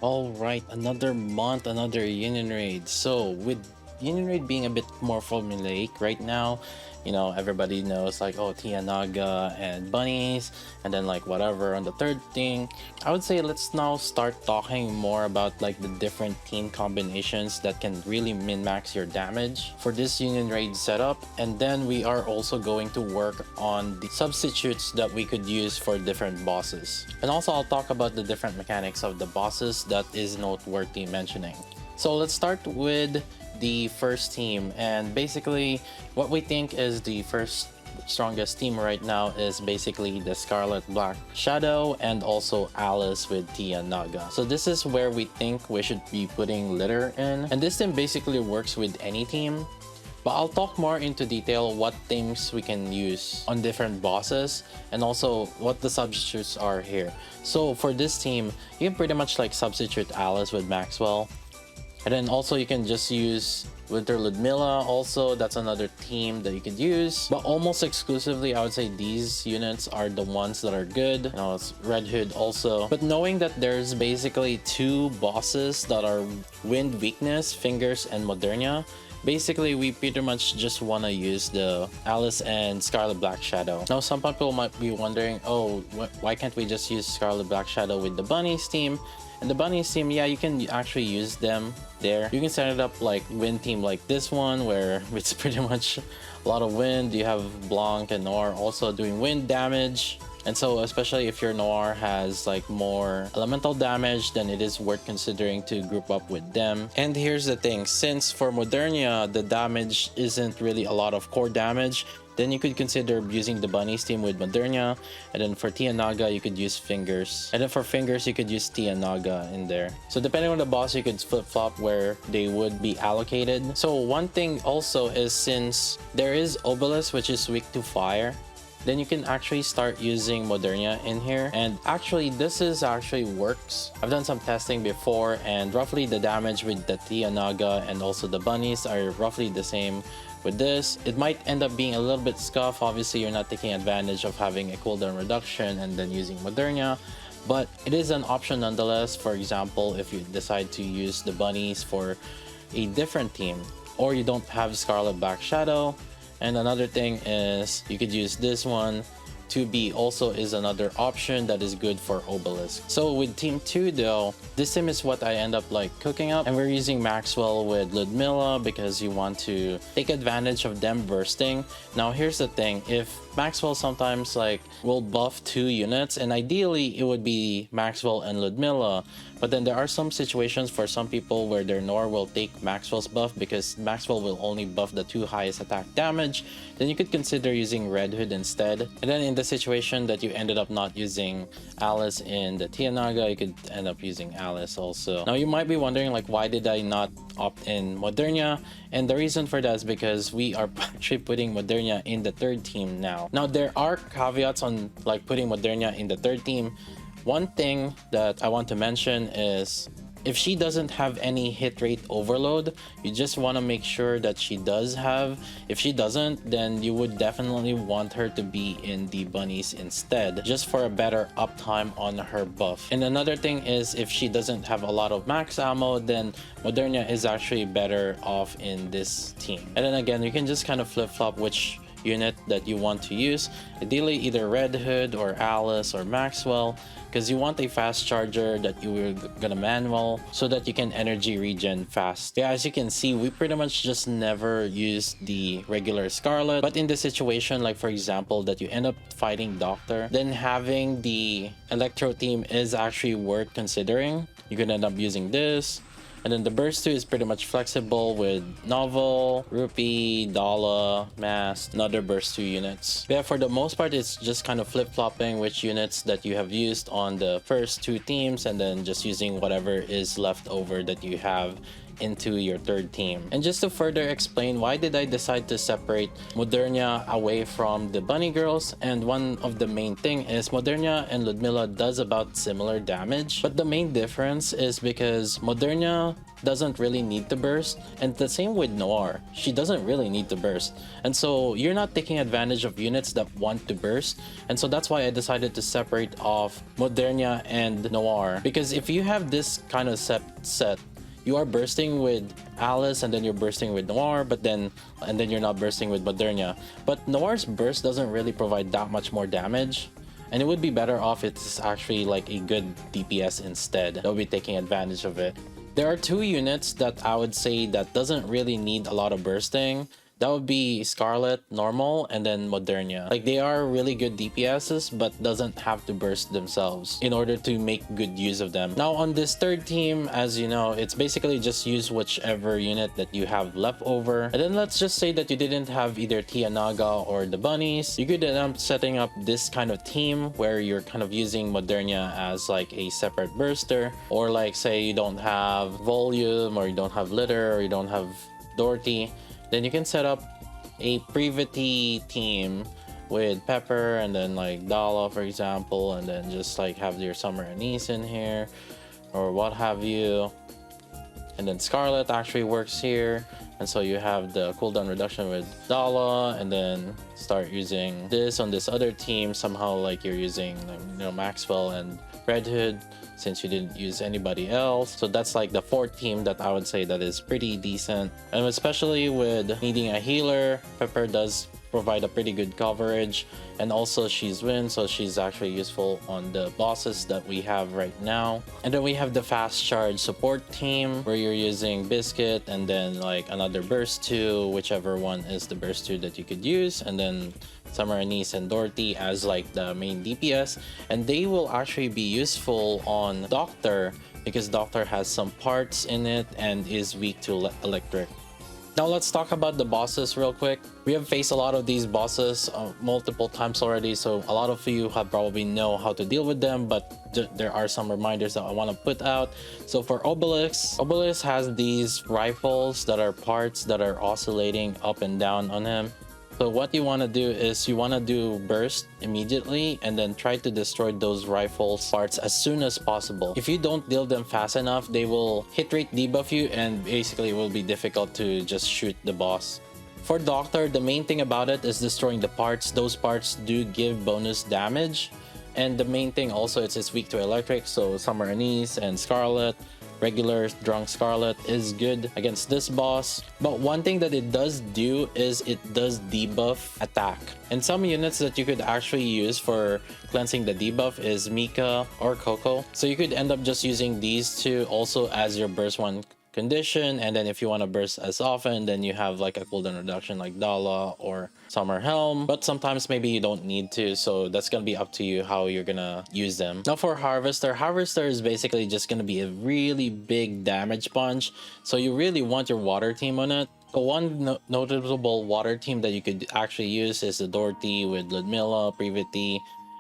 All right, another month, another Union Raid. So with Union Raid being a bit more formulaic right now, everybody knows like, oh, Tia Naga and bunnies, and then like whatever on the third thing. I would say let's now start talking more about like the different team combinations that can really min-max your damage for this Union Raid setup. And then we are also going to work on the substitutes that we could use for different bosses. And also I'll talk about the different mechanics of the bosses that is noteworthy mentioning. So let's start with the first team, and basically what we think is the first strongest team right now is basically the Scarlet Black Shadow and also Alice with Tia Naga. So this is where we think we should be putting Litter in, and this team basically works with any team, but I'll talk more into detail what things we can use on different bosses and also what the substitutes are here. So for this team, you can pretty much like substitute Alice with Maxwell. And then also you can just use Winter Ludmilla also, that's another team that you could use. But almost exclusively, I would say these units are the ones that are good. It's Red Hood also. But knowing that there's basically two bosses that are Wind Weakness, Fingers, and Modernia, basically we pretty much just want to use the Alice and Scarlet Black Shadow. Now some people might be wondering, oh, why can't we just use Scarlet Black Shadow with the Bunnies team? And the Bunnies team, yeah, you can actually use them there. You can set it up like wind team like this one, where it's pretty much a lot of wind. You have Blanc and Noir also doing wind damage. And so especially if your Noir has like more elemental damage, then it is worth considering to group up with them. And here's the thing, since for Modernia the damage isn't really a lot of core damage, then you could consider using the Bunnies team with Modernia, and then for Tia Naga you could use Fingers, and then for Fingers you could use Tia Naga in there. So depending on the boss, you could flip-flop where they would be allocated. So one thing also is, since there is Obelisk which is weak to fire, then you can actually start using Modernia in here. And actually this is actually works. I've done some testing before, and roughly the damage with the Tia Naga and also the bunnies are roughly the same with this. It might end up being a little bit scuff. Obviously you're not taking advantage of having a cooldown reduction and then using Modernia, but it is an option nonetheless. For example, if you decide to use the bunnies for a different team, or you don't have Scarlet Black Shadow. And another thing is you could use this one. 2B also is another option that is good for Obelisk. So with team 2 though, this team is what I end up like cooking up, and we're using Maxwell with Ludmilla because you want to take advantage of them bursting. Now here's the thing, if Maxwell sometimes like will buff 2 units, and ideally it would be Maxwell and Ludmilla, but then there are some situations for some people where their Noir will take Maxwell's buff because Maxwell will only buff the 2 highest attack damage, then you could consider using Red Hood instead. And then in the situation that you ended up not using Alice in the Tia Naga, you could end up using Alice also. Now you might be wondering like, why did I not opt in Modernia? And the reason for that is because we are actually putting Modernia in the third team now. Now there are caveats on like putting Modernia in the third team. One thing that I want to mention is, if she doesn't have any hit rate overload, you just want to make sure that she does have. If she doesn't, then you would definitely want her to be in the bunnies instead, just for a better uptime on her buff. And another thing is, if she doesn't have a lot of max ammo, then Modernia is actually better off in this team. And then again, you can just kind of flip-flop which unit that you want to use. Ideally either Red Hood or Alice or Maxwell, because you want a fast charger that you are gonna manual so that you can energy regen fast. Yeah, as you can see, we pretty much just never use the regular Scarlet, but in the situation like for example that you end up fighting Doctor, then having the Electro team is actually worth considering. You could end up using this. And then the burst 2 is pretty much flexible with Novel, Rupee, Dala, Mask, and other burst 2 units. Yeah, for the most part, it's just kind of flip-flopping which units that you have used on the first 2 teams, and then just using whatever is left over that you have into your third team. And just to further explain why did I decide to separate Modernia away from the bunny girls, and one of the main thing is Modernia and Ludmilla does about similar damage, but the main difference is because Modernia doesn't really need to burst, and the same with Noir. She doesn't really need to burst, and so you're not taking advantage of units that want to burst. And so that's why I decided to separate off Modernia and Noir, because if you have this kind of set, you are bursting with Alice and then you're bursting with Noir, and then you're not bursting with Modernia. But Noir's burst doesn't really provide that much more damage, and it would be better off if it's actually like a good DPS instead that will be taking advantage of it. There are two units that I would say that doesn't really need a lot of bursting. That would be Scarlet, normal, and then Modernia. Like, they are really good DPSs, but doesn't have to burst themselves in order to make good use of them. Now, on this third team, as you know, it's basically just use whichever unit that you have left over. And then let's just say that you didn't have either Naga or the bunnies. You could end up setting up this kind of team where you're kind of using Modernia as like a separate burster. Or like, say you don't have Volume, or you don't have Litter, or you don't have Dorothy. Then you can set up a Privity team with Pepper and then like Dala, for example, and then just like have your Summer Anise in here or what have you. And then Scarlet actually works here, and so you have the cooldown reduction with Dala, and then start using this on this other team. Somehow like you're using, like, you know, Maxwell and Red Hood, since you didn't use anybody else. So that's like the fourth team that I would say that is pretty decent. And especially with needing a healer, Pepper does provide a pretty good coverage, and also she's Wind, so she's actually useful on the bosses that we have right now. And then we have the fast charge support team where you're using Biscuit and then like another burst 2, whichever one is the burst 2 that you could use, and then Summer Anise and Dorothy as like the main DPS, and they will actually be useful on Doctor because Doctor has some parts in it and is weak to electric. Now let's talk about the bosses real quick. We have faced a lot of these bosses multiple times already, so a lot of you have probably know how to deal with them, but there are some reminders that I want to put out. So for Obelisk has these rifles that are parts that are oscillating up and down on him. So what you want to do is you want to do burst immediately and then try to destroy those rifles parts as soon as possible. If you don't deal them fast enough, they will hit rate debuff you, and basically it will be difficult to just shoot the boss. For Doctor, the main thing about it is destroying the parts. Those parts do give bonus damage, and the main thing also is it's weak to electric, so Summer Anise and Scarlet, regular Drunk Scarlet is good against this boss. But one thing that it does do is it does debuff attack. And some units that you could actually use for cleansing the debuff is Mika or Coco. So you could end up just using these two also as your burst 1 condition, and then if you want to burst as often, then you have like a cooldown reduction like Dala or Summer Helm. But sometimes maybe you don't need to, so that's gonna be up to you how you're gonna use them. Now for Harvester is basically just gonna be a really big damage punch, so you really want your water team on it. So one noticeable water team that you could actually use is the Dorothy with Ludmilla, Privity,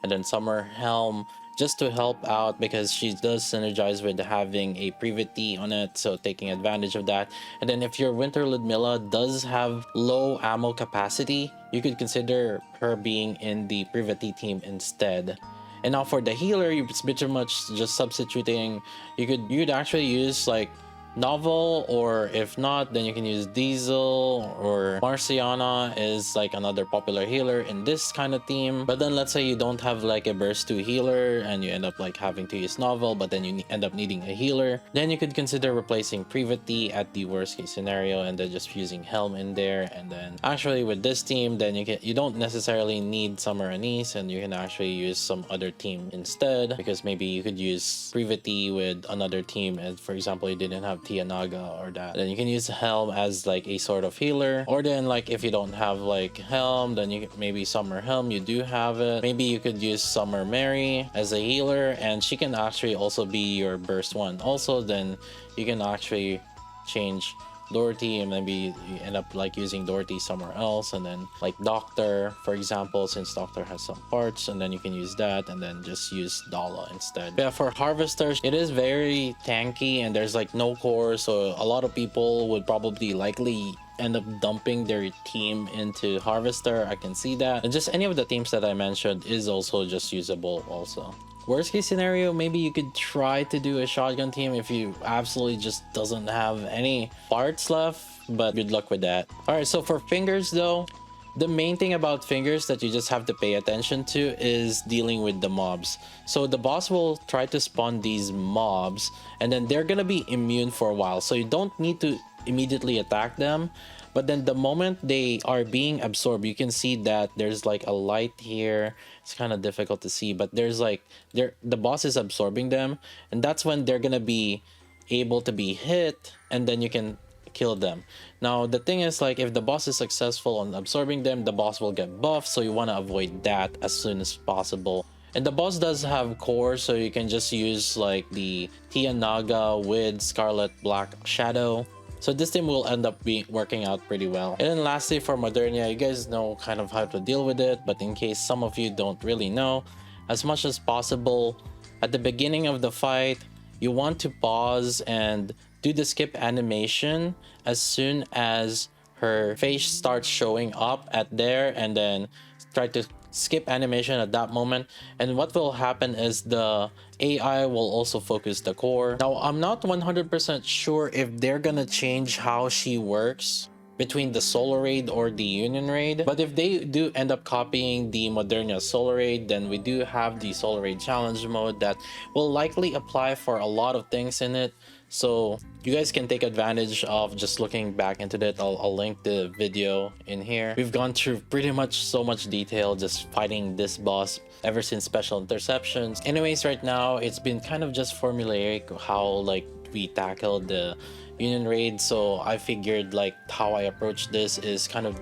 and then Summer Helm, just to help out because she does synergize with having a Privity on it, so taking advantage of that. And then if your Winter Ludmilla does have low ammo capacity, you could consider her being in the Privity team instead. And now for the healer, it's pretty much just substituting. You could actually use like Novel, or if not, then you can use Diesel, or Marciana is like another popular healer in this kind of theme. But then let's say you don't have like a burst 2 healer and you end up like having to use Novel, but then you end up needing a healer, then you could consider replacing Privity at the worst case scenario and then just using Helm in there. And then actually with this team, then you don't necessarily need Summer Anise, and you can actually use some other team instead, because maybe you could use Privity with another team, and for example you didn't have Naga or that, then you can use Helm as like a sort of healer. Or then like if you don't have like Helm, then you maybe Summer Helm, you do have it, maybe you could use Summer Mary as a healer, and she can actually also be your burst 1 also. Then you can actually change Dorothy, and maybe you end up like using Dorothy somewhere else, and then like Doctor, for example, since Doctor has some parts, and then you can use that and then just use Dala instead. Yeah, for Harvesters, it is very tanky and there's like no core, so a lot of people would probably likely end up dumping their team into Harvester. I can see that. And just any of the teams that I mentioned is also just usable also. Worst case scenario, maybe you could try to do a shotgun team if you absolutely just doesn't have any parts left, but good luck with that. All right, so for fingers though, the main thing about fingers that you just have to pay attention to is dealing with the mobs. So the boss will try to spawn these mobs, and then they're gonna be immune for a while, so you don't need to immediately attack them. But then the moment they are being absorbed, you can see that there's like a light here. It's kind of difficult to see, but there's like the boss is absorbing them, and that's when they're gonna be able to be hit, and then you can kill them. Now the thing is, like, if the boss is successful on absorbing them, the boss will get buffed, so you want to avoid that as soon as possible. And the boss does have core, so you can just use like the Naga with Scarlet Black Shadow. So this team will end up working out pretty well. And then lastly, for Modernia, you guys know kind of how to deal with it, but in case some of you don't really know, as much as possible, at the beginning of the fight, you want to pause and do the skip animation as soon as her face starts showing up at there, and then try to skip animation at that moment. And what will happen is the AI will also focus the core. Now I'm not 100% sure if they're gonna change how she works between the solo raid or the union raid, but if they do end up copying the Modernia solo raid, then we do have the solo raid challenge mode that will likely apply for a lot of things in it. So you guys can take advantage of just looking back into that. I'll link the video in here. We've gone through pretty much so much detail just fighting this boss ever since special interceptions. Anyways, right now it's been kind of just formulaic how like we tackled the union raid, so I figured like how I approach this is kind of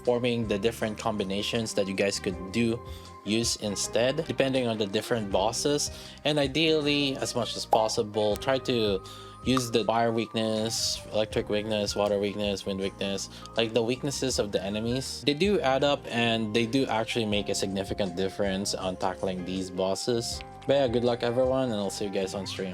forming the different combinations that you guys could use instead depending on the different bosses, and ideally as much as possible try to use the fire weakness, electric weakness, water weakness, wind weakness, like the weaknesses of the enemies. They do add up and they do actually make a significant difference on tackling these bosses. But yeah, good luck everyone, and I'll see you guys on stream.